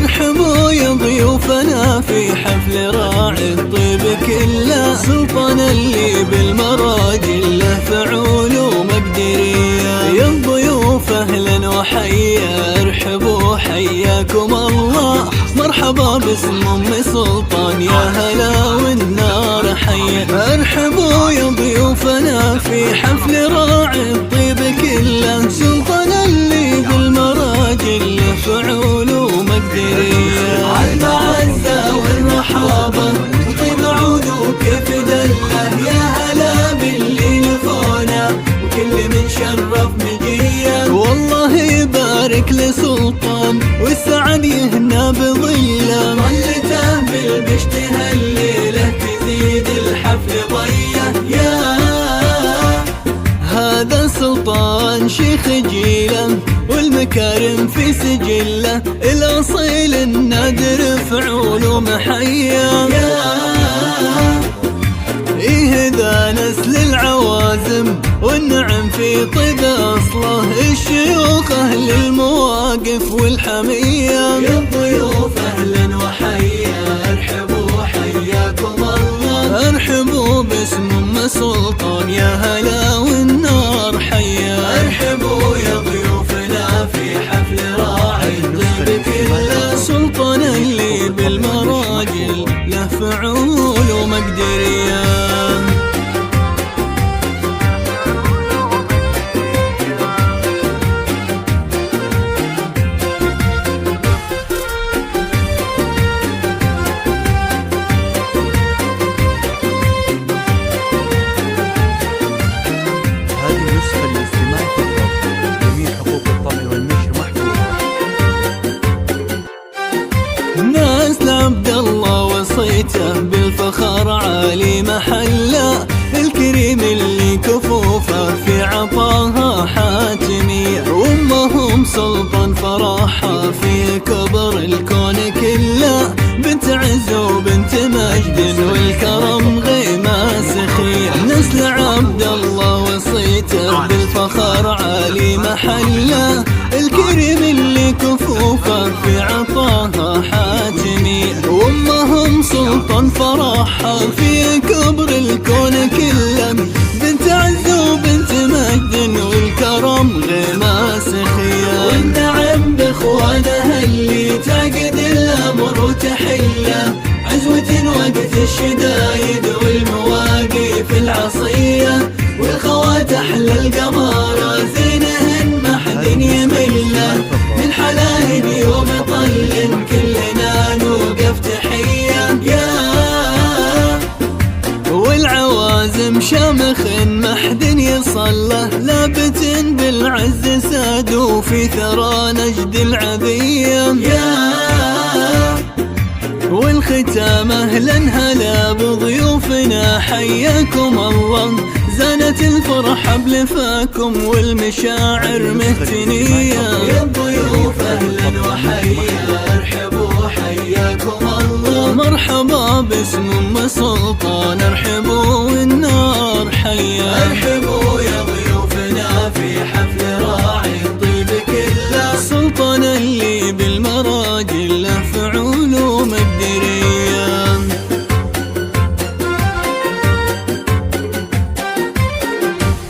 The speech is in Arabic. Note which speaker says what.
Speaker 1: ارحبوا يا ضيوفنا في حفل راعي الطيب كله، سلطان اللي بالمراجل له فعول ومقدريه. يا الضيوف اهلا وحيا، ارحبوا حياكم الله، مرحبا باسم ام سلطان يا هلا والنار حيا. ارحبوا يا ضيوفنا في حفل راعي الطيب كله، سلطان اللي بالمراجل له فعول ومقدريه. عالمعزة والرحابة وطيب عود وكيف دله، يا هلا باللي لفونا وكل من شرف مجيه. والله يبارك لسلطان والسعد يهنى بظله، ظلته بالبشت هالليلة تزيد الحفل ضيه. يا هذا سلطان شيخ جيله والمكارم في سجله، الأصيل النادر فعول ومحيا. إيه ذا نسل العوازم والنعم في طيب أصله، الشيوخ أهل المواقف والحمية. يا الضيوف أهلا وحيا، ارحبوا حياكم الله، ارحبوا باسم ام سلطان يا هلا والنار حيا. ارحبوا يا ضيوفنا في حفل راعي الطيب كله، سلطان اللي بالمراجل له فعول ومقدريه. الناس لعبد الله وصيته بالفخر عالي محله، الكريم اللي كفوفه في عطاها حاتمية، وامهم سلطان فرحها في كبر الكون كله، بنت عز وبنت مجد والكرم غيمة سخية. نسل عبد الله وصيته بالفخر عالي محله، الكريم اللي كفوفه في عطاها حاتمية، وامهم سلطان فرحها في كبر الكون كله، بنت عز وبنت مجد والكرم غيمة سخية. والنعم باخوانها اللي تعقد الامر وتحله، عزوة وقت الشدايد والمواقف العصية، والخوات احلى القمارة زينهن ما حد يمله، من حلاهن يوم طل كلنا نوقف تحية. يا والعوازم شامخ ما حد يصله، لابت بالعز سادوا في ثرى نجد العذية. يا والختام اهلا هلا بضيوفنا حياكم الله، زانت الفرحة بلفاكم والمشاعر مهتنية. يا الضيوف اهلا وحيا، ارحبوا حياكم الله، مرحبا باسم ام سلطان، ارحبوا والنار حيا. ارحبوا يا ضيوفنا في حفل